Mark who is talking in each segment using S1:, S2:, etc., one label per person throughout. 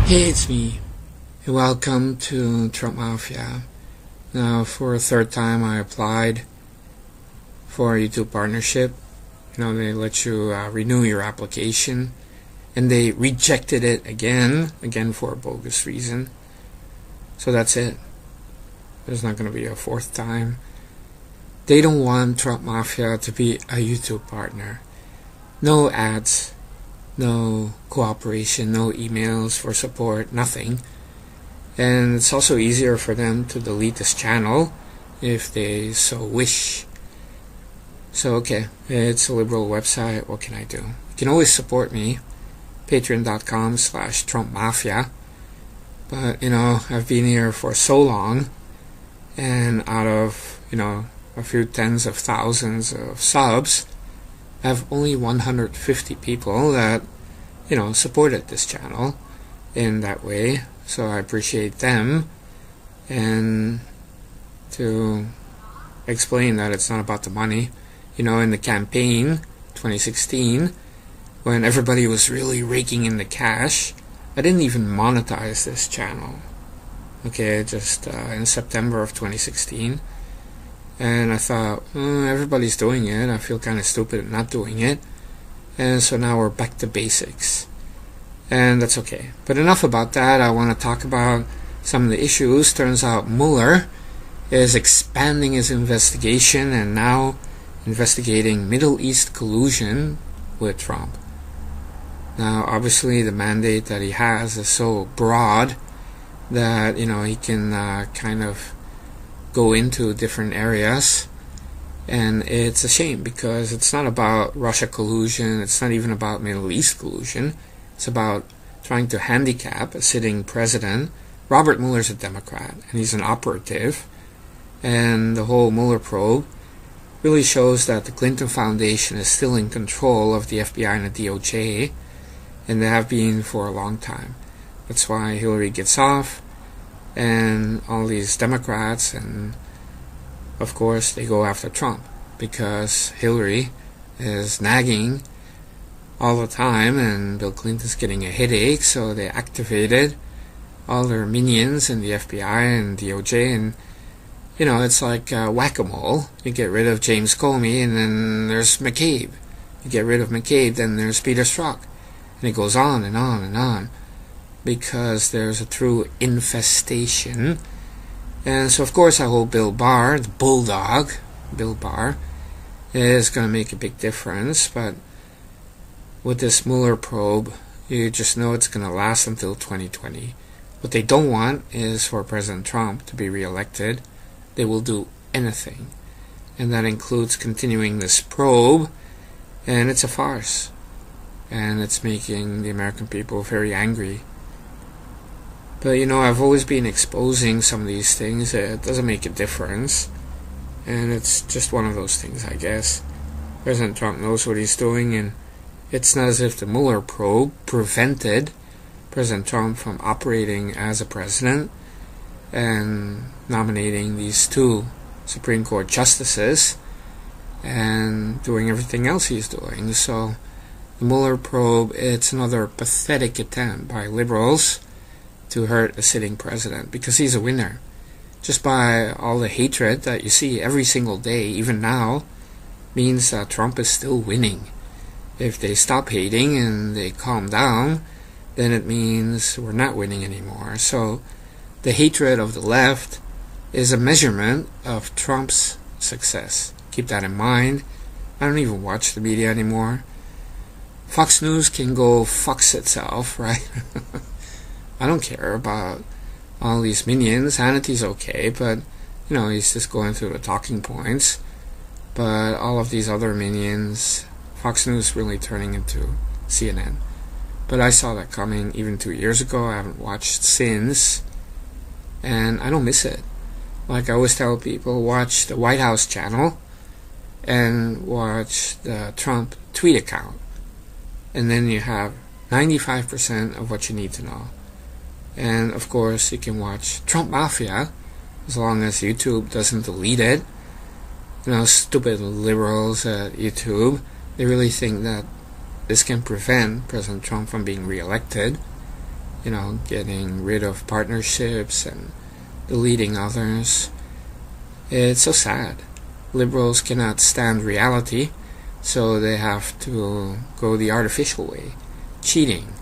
S1: Hey, it's me. Welcome to Trump Mafia. Now, for a third time, I applied for a YouTube partnership. They let you renew your application, and they rejected it again for a bogus reason. So that's it. There's not going to be a fourth time. They don't want Trump Mafia to be a YouTube partner. No ads. No cooperation, no emails for support, nothing. And it's also easier for them to delete this channel if they so wish. So okay, it's a liberal website, what can I do? You can always support me, patreon.com/TrumpMafia. But, I've been here for so long, and out of, a few tens of thousands of subs, I have only 150 people that, supported this channel in that way. So I appreciate them. And to explain that it's not about the money, in the campaign 2016, when everybody was really raking in the cash, I didn't even monetize this channel. Okay, just in September of 2016. And I thought, everybody's doing it. I feel kind of stupid not doing it. And so now we're back to basics. And that's okay. But enough about that. I want to talk about some of the issues. Turns out Mueller is expanding his investigation and now investigating Middle East collusion with Trump. Now, obviously, the mandate that he has is so broad that, he can kind of go into different areas, and it's a shame because it's not about Russia collusion, it's not even about Middle East collusion, it's about trying to handicap a sitting president. Robert Mueller's a Democrat, and he's an operative, and the whole Mueller probe really shows that the Clinton Foundation is still in control of the FBI and the DOJ, and they have been for a long time. That's why Hillary gets off, and all these Democrats, and of course they go after Trump because Hillary is nagging all the time and Bill Clinton's getting a headache, so they activated all their minions in the FBI and DOJ, and it's like whack-a-mole. You get rid of James Comey and then there's McCabe. You get rid of McCabe, then there's Peter Strzok, and it goes on and on and on, because there's a true infestation. And so of course I hope Bill Barr, the bulldog, Bill Barr, is going to make a big difference. But with this Mueller probe, you just know it's going to last until 2020. What they don't want is for President Trump to be reelected. They will do anything, and that includes continuing this probe, and it's a farce, and it's making the American people very angry. But I've always been exposing some of these things. It doesn't make a difference, and it's just one of those things, I guess. President Trump knows what he's doing, and it's not as if the Mueller probe prevented President Trump from operating as a president and nominating these two Supreme Court justices and doing everything else he's doing. So the Mueller probe, it's another pathetic attempt by liberals to hurt a sitting president, because he's a winner. Just by all the hatred that you see every single day, even now, means that Trump is still winning. If they stop hating and they calm down, then it means we're not winning anymore. So the hatred of the left is a measurement of Trump's success. Keep that in mind. I don't even watch the media anymore. Fox News can go fucks itself, right? I don't care about all these minions. Hannity's okay, but, he's just going through the talking points. But all of these other minions, Fox News really turning into CNN. But I saw that coming even 2 years ago. I haven't watched since, and I don't miss it. Like I always tell people, watch the White House channel and watch the Trump tweet account. And then you have 95% of what you need to know. And of course you can watch Trump Mafia, as long as YouTube doesn't delete it. Stupid liberals at YouTube, they really think that this can prevent President Trump from being reelected. getting rid of partnerships and deleting others. It's so sad. Liberals cannot stand reality, so they have to go the artificial way. Cheating,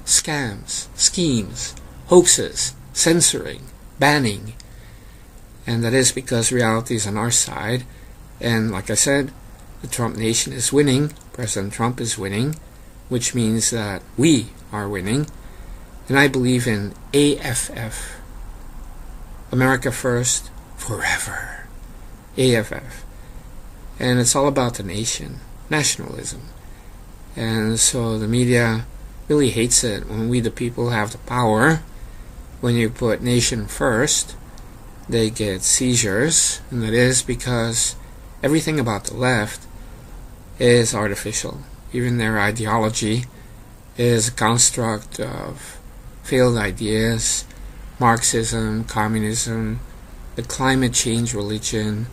S1: scams, schemes, hoaxes, censoring, banning. And that is because reality is on our side. And like I said, the Trump nation is winning. President Trump is winning, which means that we are winning. And I believe in AFF. America First, Forever. AFF. And it's all about the nation. Nationalism. And so the media really hates it when we the people have the power. When you put nation first, they get seizures. And that is because everything about the left is artificial. Even their ideology is a construct of failed ideas, Marxism, communism, the climate change religion.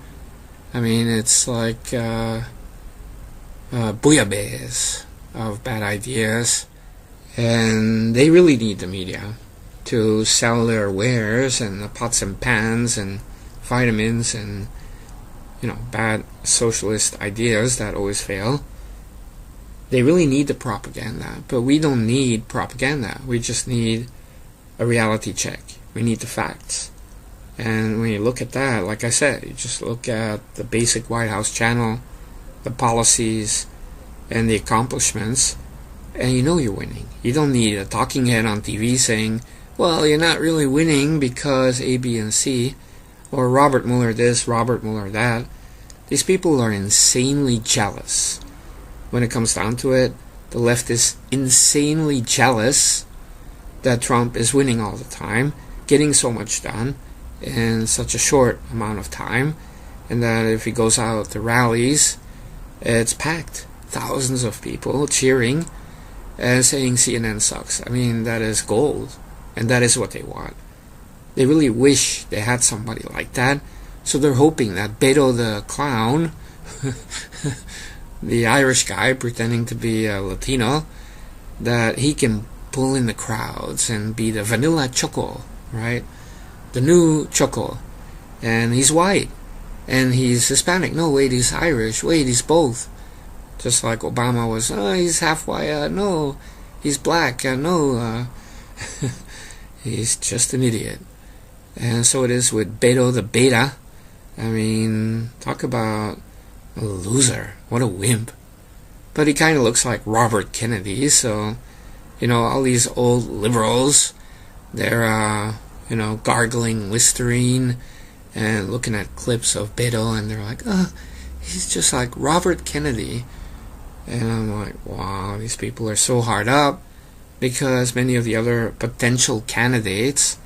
S1: I mean, it's like bouillabaisse of bad ideas. And they really need the media to sell their wares and the pots and pans and vitamins and bad socialist ideas that always fail. They really need the propaganda, but we don't need propaganda. We just need a reality check. We need the facts. And when you look at that, like I said, you just look at the basic White House channel, the policies, and the accomplishments, and you're winning. You don't need a talking head on TV saying, well, you're not really winning because A, B, and C, or Robert Mueller this, Robert Mueller that. These people are insanely jealous. When it comes down to it, the left is insanely jealous that Trump is winning all the time, getting so much done in such a short amount of time, and that if he goes out to rallies, it's packed. Thousands of people cheering and saying CNN sucks. I mean, that is gold, and that is what they want. They really wish they had somebody like that, so they're hoping that Beto the clown, the Irish guy pretending to be a Latino, that he can pull in the crowds and be the vanilla choco, right? The new choco. And he's white. And he's Hispanic. No, wait, he's Irish. Wait, he's both. Just like Obama was, he's half white. No, he's black. No, he's just an idiot. And so it is with Beto the Beta. I mean, talk about a loser. What a wimp. But he kind of looks like Robert Kennedy, so, all these old liberals, they're, gargling Listerine and looking at clips of Beto, and they're like, he's just like Robert Kennedy. And I'm like, wow, these people are so hard up, because many of the other potential candidates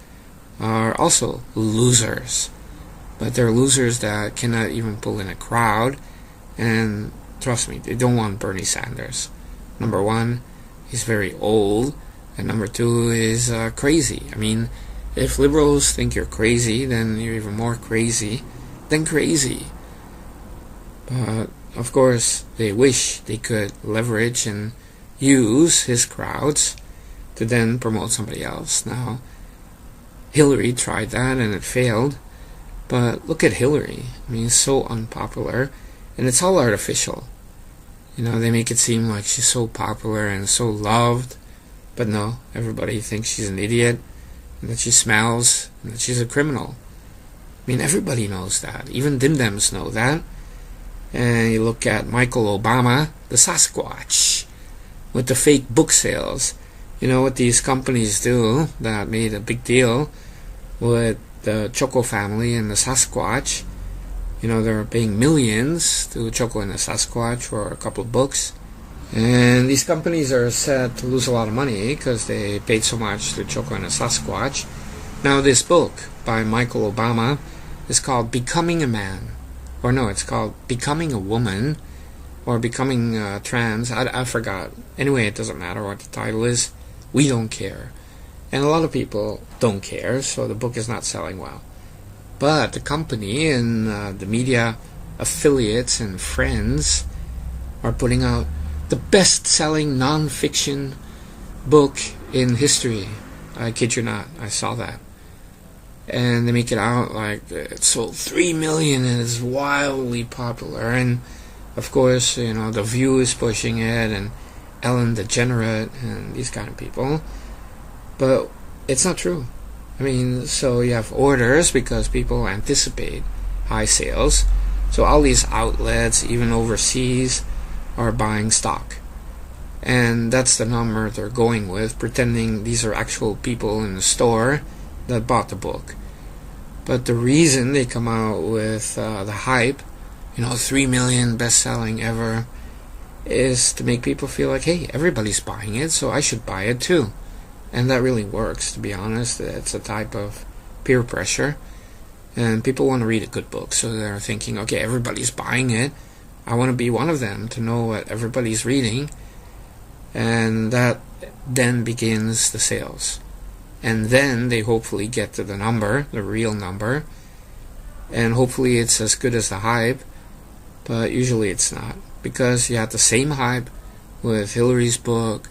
S1: are also losers. But they're losers that cannot even pull in a crowd. And trust me, they don't want Bernie Sanders. Number one, he's very old. And number two is crazy. I mean, if liberals think you're crazy, then you're even more crazy than crazy. But, of course, they wish they could leverage and use his crowds to then promote somebody else. Now, Hillary tried that and it failed. But look at Hillary. I mean, so unpopular. And it's all artificial. They make it seem like she's so popular and so loved. But no, everybody thinks she's an idiot, and that she smells, and that she's a criminal. I mean, everybody knows that. Even dim-dems know that. And you look at Michael Obama, the Sasquatch, with the fake book sales. What these companies do that made a big deal with the Choco family and the Sasquatch. They're paying millions to Choco and the Sasquatch for a couple of books. And these companies are set to lose a lot of money because they paid so much to Choco and the Sasquatch. Now this book by Michael Obama is called Becoming a Man. Or no, it's called Becoming a Woman. Or Becoming Trans. I forgot. Anyway, it doesn't matter what the title is. We don't care. And a lot of people don't care, so the book is not selling well. But the company and the media affiliates and friends are putting out the best-selling non-fiction book in history. I kid you not, I saw that. And they make it out like it sold 3 million and it's wildly popular. And of course, The View is pushing it, and Ellen DeGenerate, and these kind of people. But it's not true. So you have orders because people anticipate high sales. So all these outlets, even overseas, are buying stock. And that's the number they're going with, pretending these are actual people in the store that bought the book. But the reason they come out with the hype, 3 million best-selling ever, is to make people feel like, hey, everybody's buying it, so I should buy it too. And that really works, to be honest. It's a type of peer pressure. And people want to read a good book, so they're thinking, okay, everybody's buying it. I want to be one of them to know what everybody's reading. And that then begins the sales. And then they hopefully get to the number, the real number. And hopefully it's as good as the hype. But usually it's not. Because you had the same hype with Hillary's book,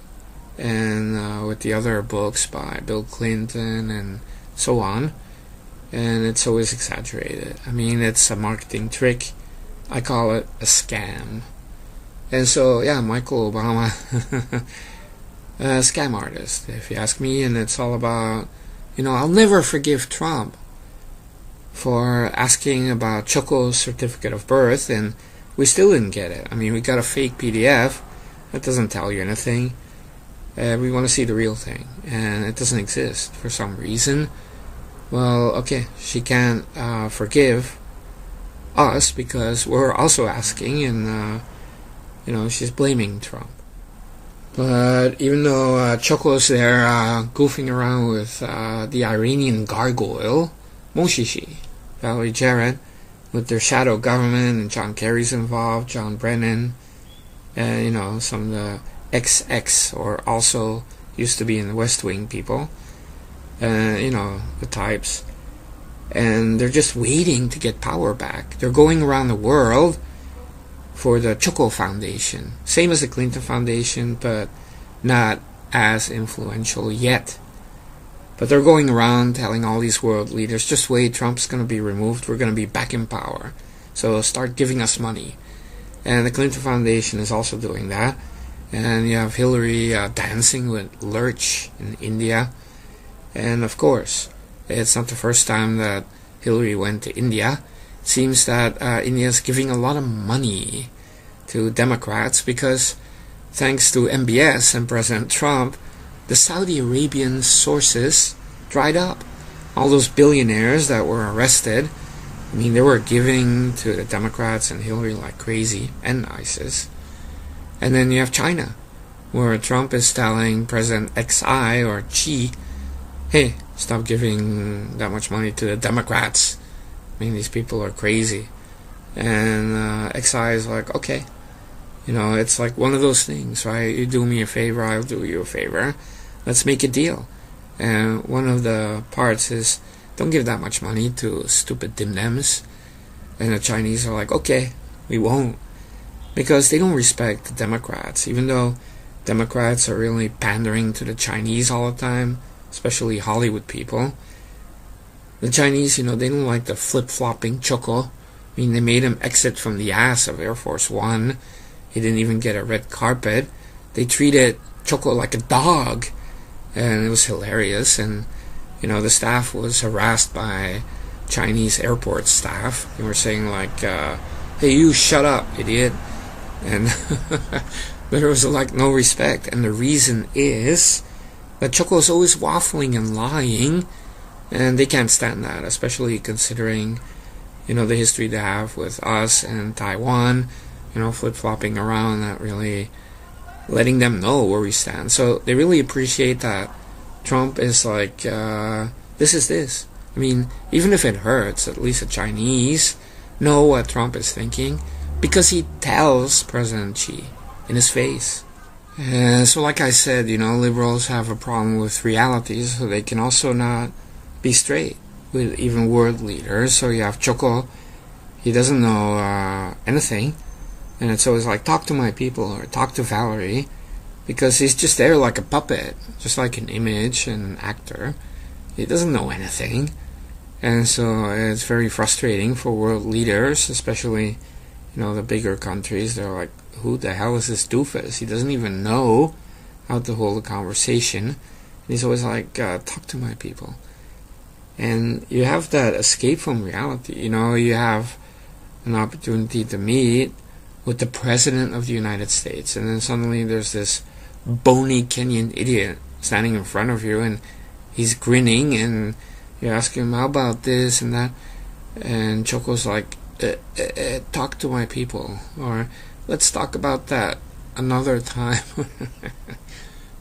S1: and with the other books by Bill Clinton and so on, and it's always exaggerated. It's a marketing trick. I call it a scam. And so, yeah, Michael Obama, a scam artist, if you ask me, and it's all about, I'll never forgive Trump for asking about Choco's certificate of birth, and we still didn't get it. We got a fake PDF that doesn't tell you anything. We want to see the real thing, and it doesn't exist for some reason. Well, okay, she can't forgive us because we're also asking, and she's blaming Trump. But even though Choco's there goofing around with the Iranian gargoyle, Moshishi, Valerie Jarrett, with their shadow government, and John Kerry's involved, John Brennan, and some of the XX, or also used to be in the West Wing people, the types, and they're just waiting to get power back. They're going around the world for the Choco Foundation, same as the Clinton Foundation, but not as influential yet. But they're going around telling all these world leaders, just wait, Trump's going to be removed, we're going to be back in power, so start giving us money. And the Clinton Foundation is also doing that. And you have Hillary dancing with Lurch in India. And of course, it's not the first time that Hillary went to India. It seems that India is giving a lot of money to Democrats because, thanks to MBS and President Trump, the Saudi Arabian sources dried up. All those billionaires that were arrested, they were giving to the Democrats and Hillary like crazy, and ISIS. And then you have China, where Trump is telling President XI or Xi, hey, stop giving that much money to the Democrats. These people are crazy. And XI is like, okay. It's like one of those things, right? You do me a favor, I'll do you a favor. Let's make a deal. And one of the parts is, don't give that much money to stupid dim-dems. And the Chinese are like, okay, we won't. Because they don't respect the Democrats, even though Democrats are really pandering to the Chinese all the time, especially Hollywood people. The Chinese, they don't like the flip-flopping Choco. They made him exit from the ass of Air Force One. He didn't even get a red carpet. They treated Choco like a dog, and it was hilarious. And, the staff was harassed by Chinese airport staff. They were saying like, hey, you shut up, idiot. And there was like no respect, and the reason is that Choco is always waffling and lying, and they can't stand that, especially considering the history they have with us and Taiwan, flip-flopping around, not really letting them know where we stand. So they really appreciate that Trump is like, this is this. Even if it hurts, at least the Chinese know what Trump is thinking, because he tells President Xi in his face. And so like I said, liberals have a problem with reality, so they can also not be straight with even world leaders. So you have Choco, he doesn't know anything, and it's always like, talk to my people, or talk to Valerie. because he's just there like a puppet, just like an image and an actor. He doesn't know anything. And so it's very frustrating for world leaders, especially, the bigger countries. They're like, who the hell is this doofus? He doesn't even know how to hold a conversation. And he's always like, talk to my people. And you have that escape from reality. You have an opportunity to meet with the President of the United States, and then suddenly there's this bony Kenyan idiot standing in front of you, and he's grinning, and you ask him, how about this and that, and Choco's like, talk to my people, or let's talk about that another time.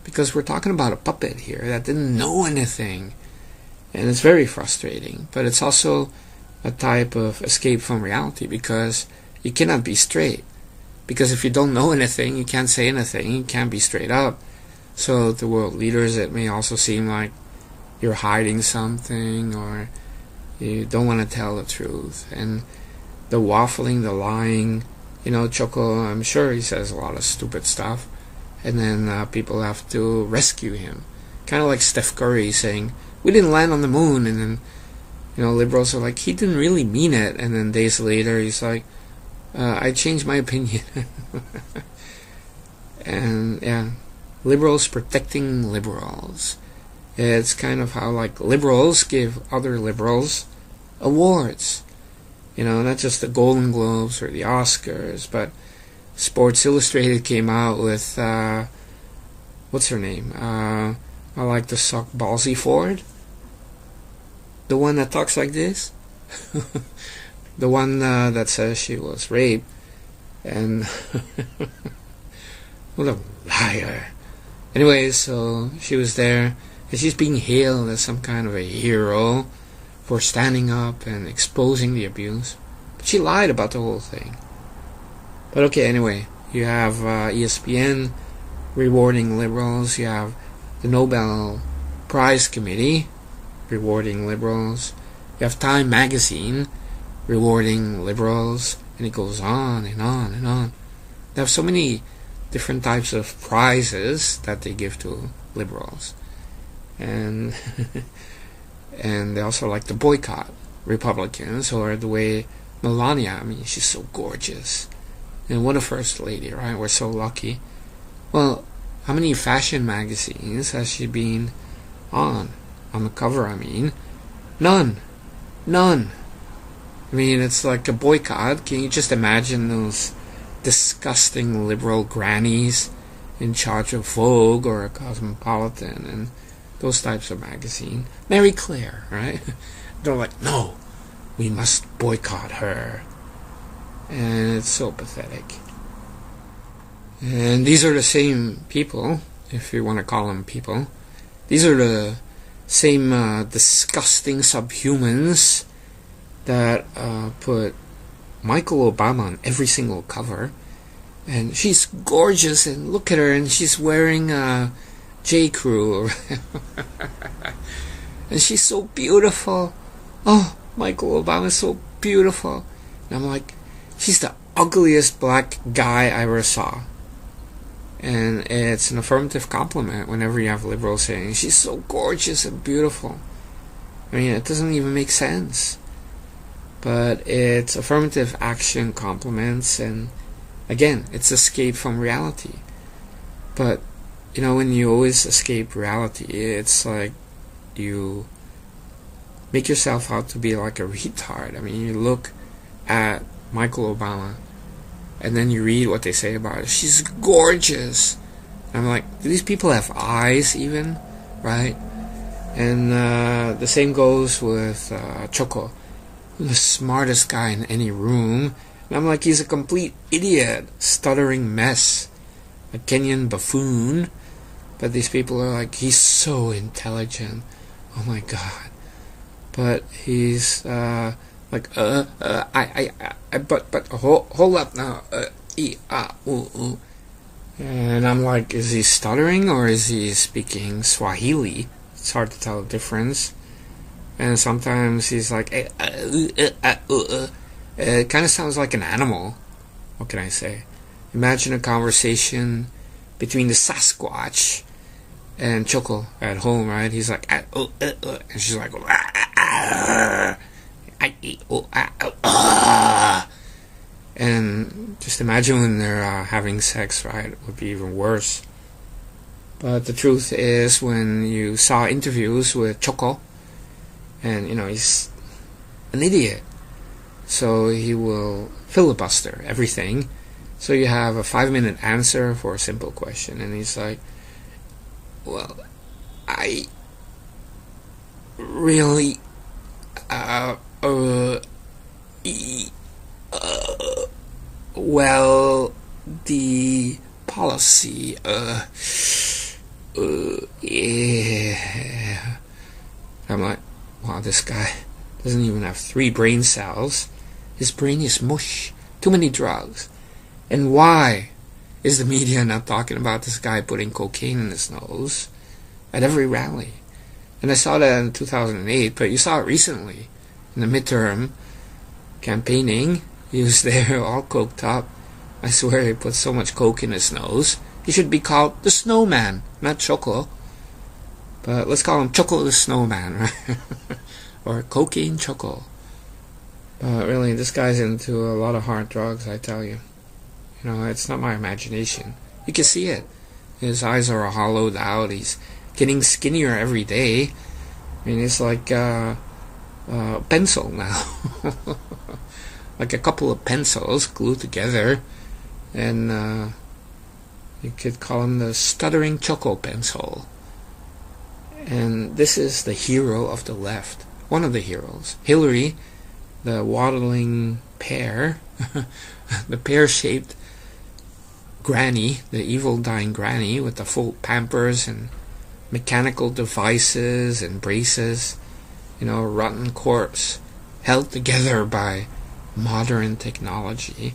S1: Because we're talking about a puppet here that didn't know anything, and it's very frustrating. But it's also a type of escape from reality, because you cannot be straight. Because if you don't know anything, you can't say anything, you can't be straight up. So to world leaders, it may also seem like you're hiding something, or you don't want to tell the truth. And the waffling, the lying, Choco, I'm sure he says a lot of stupid stuff, and then people have to rescue him. Kind of like Steph Curry saying, we didn't land on the moon, and then liberals are like, he didn't really mean it, and then days later he's like, I changed my opinion. And yeah, liberals protecting liberals. It's kind of how like liberals give other liberals awards. Not just the Golden Globes or the Oscars, but Sports Illustrated came out with what's her name? I like to suck Ballsy Ford. The one that talks like this. The one that says she was raped. And what a liar. Anyways, so she was there, and she's being hailed as some kind of a hero for standing up and exposing the abuse. But she lied about the whole thing. But okay, anyway, you have ESPN rewarding liberals. You have the Nobel Prize Committee rewarding liberals. You have Time Magazine rewarding liberals, and it goes on and on and on. They have so many different types of prizes that they give to liberals, and and they also like to boycott Republicans, or the way Melania, she's so gorgeous, and what a first lady, right? We're so lucky. Well, how many fashion magazines has she been on the cover? None. It's like a boycott. Can you just imagine those disgusting liberal grannies in charge of Vogue or a Cosmopolitan and those types of magazine? Mary Claire, right? They're like, no, we must boycott her. And it's so pathetic. And these are the same people, if you want to call them people. These are the same disgusting subhumans that put Michael Obama on every single cover, and she's gorgeous, and look at her, and she's wearing J. Crew, and she's so beautiful. Oh, Michael Obama's so beautiful. And I'm like, she's the ugliest black guy I ever saw. And it's an affirmative compliment whenever you have liberals saying, she's so gorgeous and beautiful. It doesn't even make sense. But it's affirmative action compliments, and again, it's escape from reality. But, when you always escape reality, it's like you make yourself out to be like a retard. You look at Michael Obama, and then you read what they say about her. She's gorgeous. And I'm like, do these people have eyes even? Right? And the same goes with Choco, the smartest guy in any room. And I'm like, he's a complete idiot, stuttering mess, a Kenyan buffoon. But these people are like, he's so intelligent. Oh my God. But he's but hold up now. And I'm like, is he stuttering or is he speaking Swahili? It's hard to tell the difference. And sometimes he's like, it kind of sounds like an animal. What can I say? Imagine a conversation between the Sasquatch and Choco at home, right? He's like, and she's like, and just imagine when they're having sex, right? It would be even worse. But the truth is, when you saw interviews with Choco, and he's an idiot, so he will filibuster everything. So you have a 5-minute answer for a simple question, and he's like, well, I really well, the policy yeah. I'm like, wow, this guy doesn't even have 3 brain cells. His brain is mush. Too many drugs. And why is the media not talking about this guy putting cocaine in his nose at every rally? And I saw that in 2008, but you saw it recently in the midterm campaigning. He was there all coked up. I swear he put so much coke in his nose. He should be called the Snowman, not Choco. But let's call him Choco the Snowman, right? Or Cocaine Choco. But really, this guy's into a lot of hard drugs, I tell you. It's not my imagination. You can see it. His eyes are hollowed out. He's getting skinnier every day. I mean, it's like a pencil now. Like a couple of pencils glued together. And you could call him the Stuttering Choco Pencil. And this is the hero of the left. One of the heroes. Hillary, the waddling pear. The pear-shaped granny, the evil dying granny with the full pampers and mechanical devices and braces, rotten corpse held together by modern technology.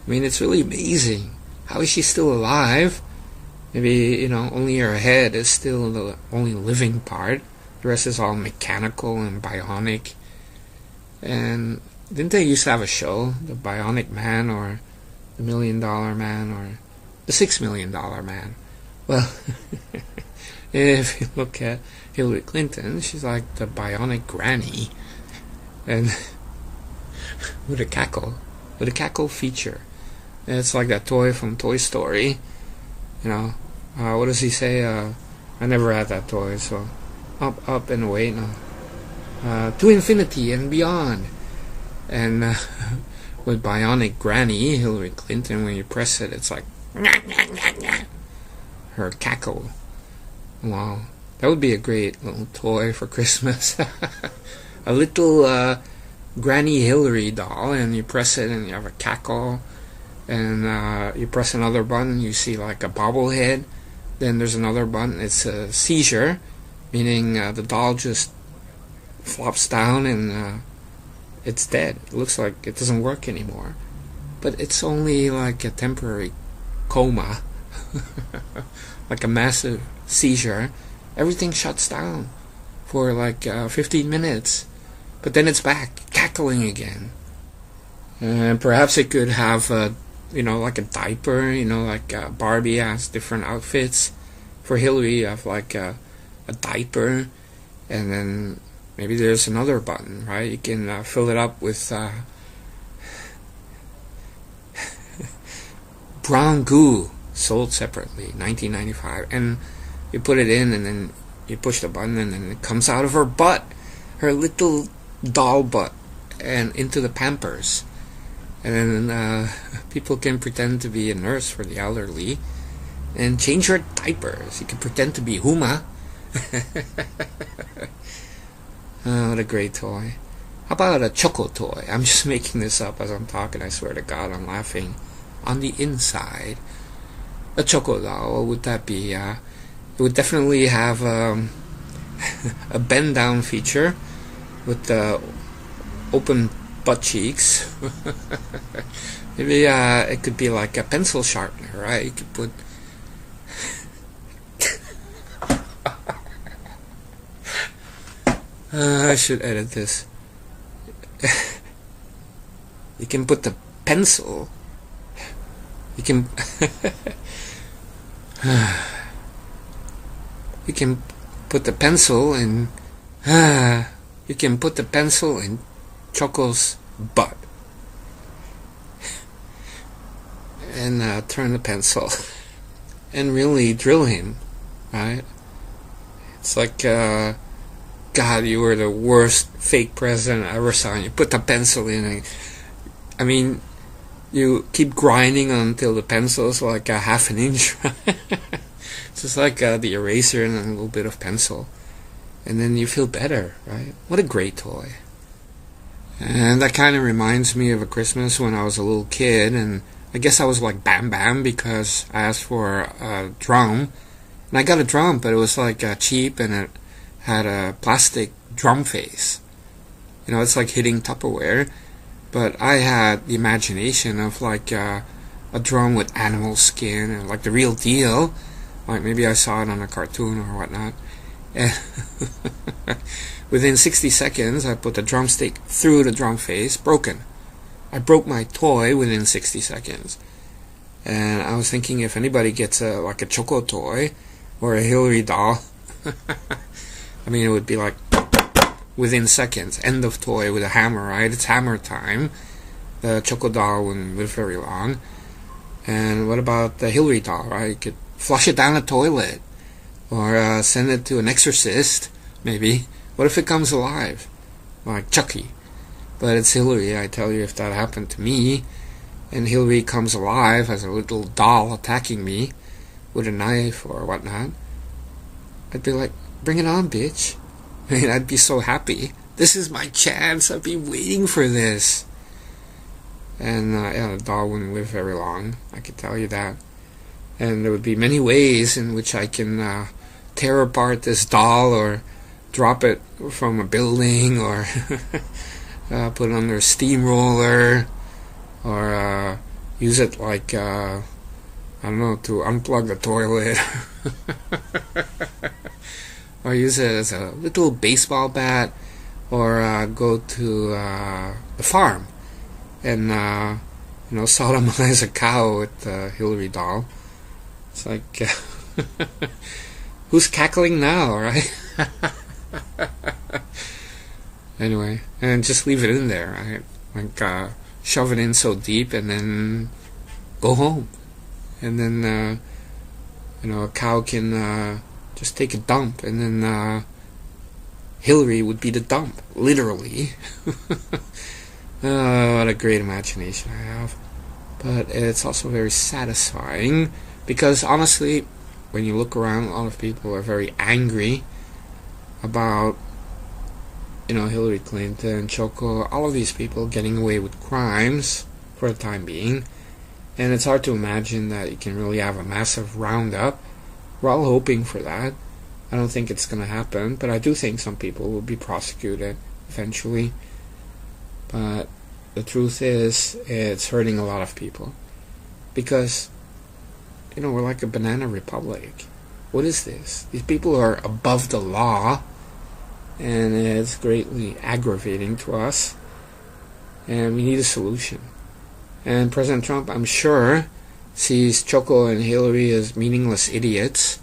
S1: I mean, it's really amazing. How is she still alive? Maybe, only her head is still the only living part. The rest is all mechanical and bionic. And didn't they used to have a show, The Bionic Man, or The $1 Million Man, or The $6 Million Man? Well, if you look at Hillary Clinton, she's like the bionic granny, and with a cackle feature. And it's like that toy from Toy Story. What does he say? I never had that toy, so up and away, to infinity and beyond. And with bionic granny, Hillary Clinton, when you press it, it's like her cackle. Wow, that would be a great little toy for Christmas. A little Granny Hillary doll, and you press it and you have a cackle, and you press another button, you see like a bobblehead. Then there's another button, it's a seizure, meaning the doll just flops down and it's dead. It looks like it doesn't work anymore. But it's only like a temporary coma, like a massive seizure. Everything shuts down for like 15 minutes. But then it's back, cackling again. And perhaps it could have like a diaper, like Barbie has different outfits. For Hillary, you have like a diaper, and then maybe there's another button, right? You can fill it up with brown goo, sold separately, $19.95, and you put it in, and then you push the button, and then it comes out of her butt, her little doll butt, and into the Pampers. And then people can pretend to be a nurse for the elderly and change her diapers. You can pretend to be Huma. Oh, what a great toy. How about a Choco toy? I'm just making this up as I'm talking. I swear to God, I'm laughing. On the inside, a Choco doll, what would that be? It would definitely have a bend down feature with the open butt cheeks. Maybe it could be like a pencil sharpener, right? You could put I should edit this. You can put the pencil. You can You can put the pencil in Choco's butt and turn the pencil and really drill him, right? It's like, God, you were the worst fake president I ever saw, and you put the pencil in, and, I mean, you keep grinding until the pencil is like a half an inch. It's just like the eraser and a little bit of pencil, and then you feel better, right? What a great toy. And that kind of reminds me of a Christmas when I was a little kid, and I guess I was like Bam Bam because I asked for a drum, and I got a drum, but it was like cheap, and it had a plastic drum face. You know, it's like hitting Tupperware, but I had the imagination of like a drum with animal skin and like the real deal. Like maybe I saw it on a cartoon or whatnot. And within 60 seconds, I put the drumstick through the drum face, broken. I broke my toy within 60 seconds. And I was thinking if anybody gets like a Choco toy or a Hillary doll, I mean, it would be like within seconds, end of toy with a hammer, right? It's hammer time. The Choco doll wouldn't live very long. And what about the Hillary doll, right? You could flush it down the toilet or send it to an exorcist, maybe. What if it comes alive? Like Chucky. But it's Hillary, I tell you, if that happened to me, and Hillary comes alive as a little doll attacking me with a knife or whatnot, I'd be like, bring it on, bitch. I mean, I'd be so happy. This is my chance. I've been waiting for this. And yeah, the doll wouldn't live very long, I can tell you that. And there would be many ways in which I can tear apart this doll or drop it from a building or put it under a steamroller or use it like, I don't know, to unplug the toilet. Or use it as a little baseball bat or go to the farm and, sodomize a cow with the Hillary doll. It's like, who's cackling now, right? Anyway, and just leave it in there, right? Like, shove it in so deep and then go home. And then, a cow can just take a dump, and then Hillary would be the dump, literally. What a great imagination I have. But it's also very satisfying, because honestly, when you look around, a lot of people are very angry about, Hillary Clinton, Choco, all of these people getting away with crimes for the time being. And it's hard to imagine that you can really have a massive roundup. We're all hoping for that. I don't think it's going to happen, but I do think some people will be prosecuted eventually. But the truth is, it's hurting a lot of people. Because, we're like a banana republic. What is this? These people are above the law, and it's greatly aggravating to us. And we need a solution. And President Trump, I'm sure, sees Choco and Hillary as meaningless idiots,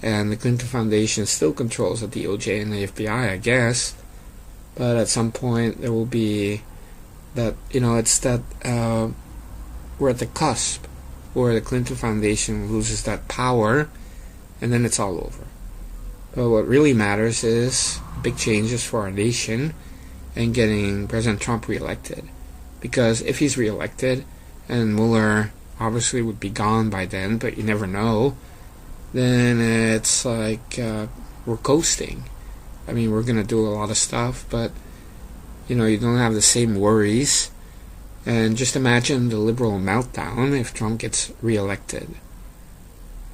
S1: and the Clinton Foundation still controls the DOJ and the FBI, I guess. But at some point there will be that, it's that we're at the cusp where the Clinton Foundation loses that power, and then it's all over. But what really matters is big changes for our nation and getting President Trump reelected. Because if he's reelected, and Mueller obviously would be gone by then, but you never know, then it's like we're coasting. I mean, we're going to do a lot of stuff, but you don't have the same worries. And just imagine the liberal meltdown if Trump gets reelected.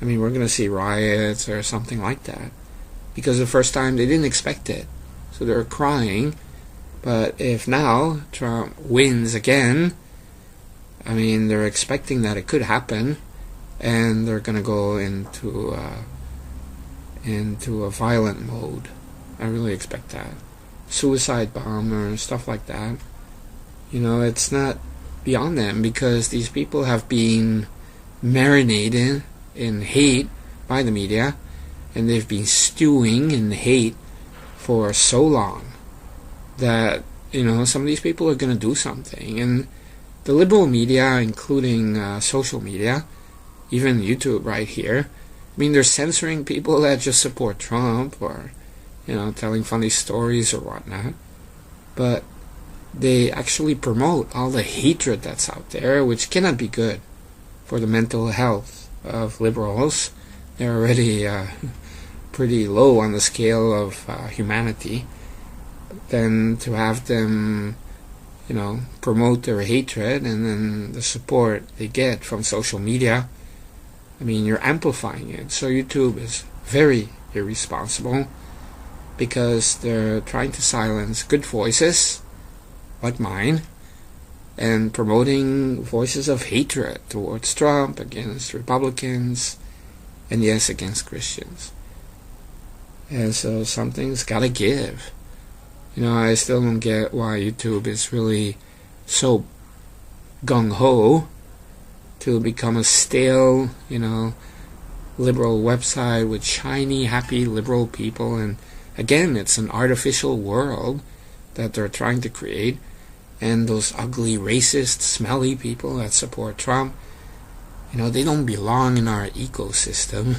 S1: I mean, we're going to see riots or something like that, because the first time they didn't expect it, so they're crying. But if now Trump wins again, I mean, they're expecting that it could happen, and they're going to go into a violent mode. I really expect that. Suicide bomb or stuff like that. It's not beyond them, because these people have been marinated in hate by the media, and they've been stewing in hate for so long that, some of these people are going to do something. And the liberal media, including social media, even YouTube right here, they're censoring people that just support Trump or, telling funny stories or whatnot. But they actually promote all the hatred that's out there, which cannot be good for the mental health of liberals. They're already pretty low on the scale of humanity. Then to have them, promote their hatred and then the support they get from social media, you're amplifying it. So YouTube is very irresponsible because they're trying to silence good voices like mine and promoting voices of hatred towards Trump, against Republicans, and yes, against Christians. And so something's gotta give. I still don't get why YouTube is really so gung-ho to become a stale, liberal website with shiny, happy liberal people. And again, it's an artificial world that they're trying to create. And those ugly, racist, smelly people that support Trump, they don't belong in our ecosystem.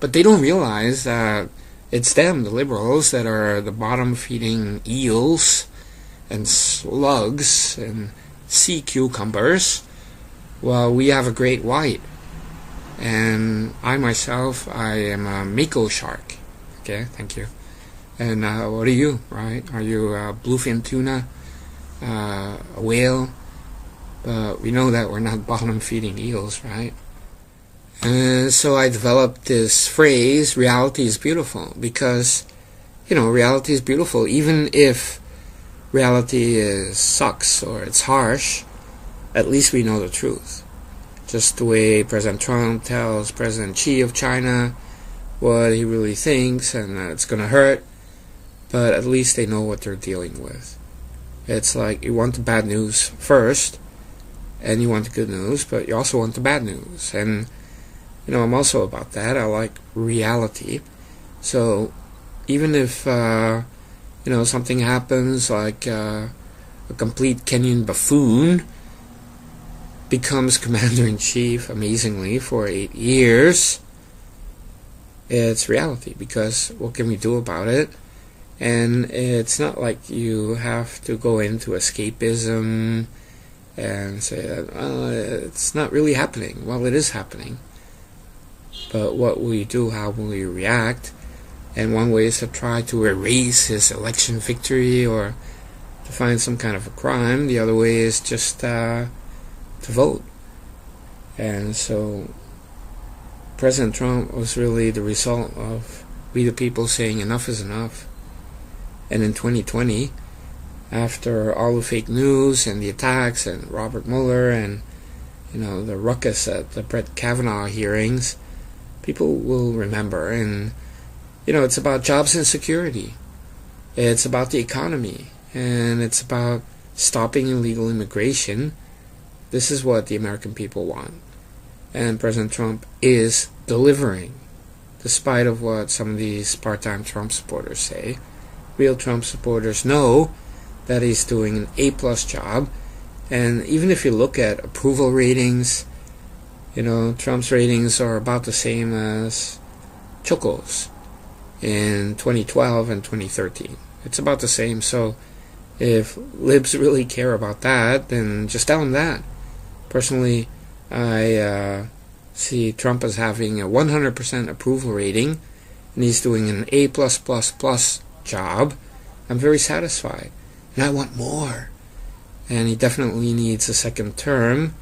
S1: But they don't realize that it's them, the liberals, that are the bottom-feeding eels and slugs and sea cucumbers, while we have a great white. And I myself, I am a mako shark. Okay, thank you. And what are you, right? Are you a bluefin tuna, a whale? But we know that we're not bottom-feeding eels, right? And so I developed this phrase, reality is beautiful, because, reality is beautiful. Even if reality sucks or it's harsh, at least we know the truth. Just the way President Trump tells President Xi of China what he really thinks, and it's going to hurt, but at least they know what they're dealing with. It's like you want the bad news first, and you want the good news, but you also want the bad news. And I'm also about that. I like reality. So even if something happens, like a complete Kenyan buffoon becomes commander-in-chief amazingly for 8 years, it's reality, because what can we do about it? And it's not like you have to go into escapism and say that it's not really happening. Well, it is happening. But what will you do? How will you react? And one way is to try to erase his election victory or to find some kind of a crime. The other way is just to vote. And so President Trump was really the result of we the people saying enough is enough. And in 2020, after all the fake news and the attacks and Robert Mueller and the ruckus at the Brett Kavanaugh hearings, people will remember. And it's about jobs and security. It's about the economy, and it's about stopping illegal immigration. This is what the American people want, and President Trump is delivering, despite of what some of these part-time Trump supporters say. Real Trump supporters know that he's doing an A-plus job, and even if you look at approval ratings, Trump's ratings are about the same as Choco's in 2012 and 2013. It's about the same. So if libs really care about that, then just tell them that. Personally, I see Trump as having a 100% approval rating, and he's doing an A+++ job. I'm very satisfied, and I want more. And he definitely needs a second term,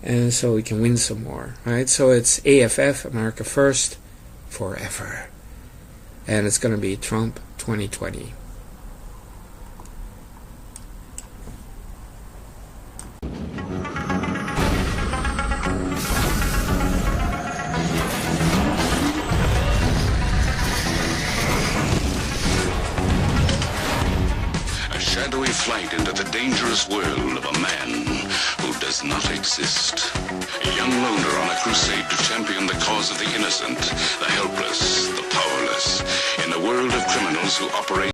S1: and so we can win some more, right? So it's AFF, America First, forever. And it's going to be Trump 2020.
S2: A shadowy flight into the dangerous world of a man who does not exist. young loner on a crusade to champion the cause of the innocent, the helpless, the powerless, in a world of criminals who operate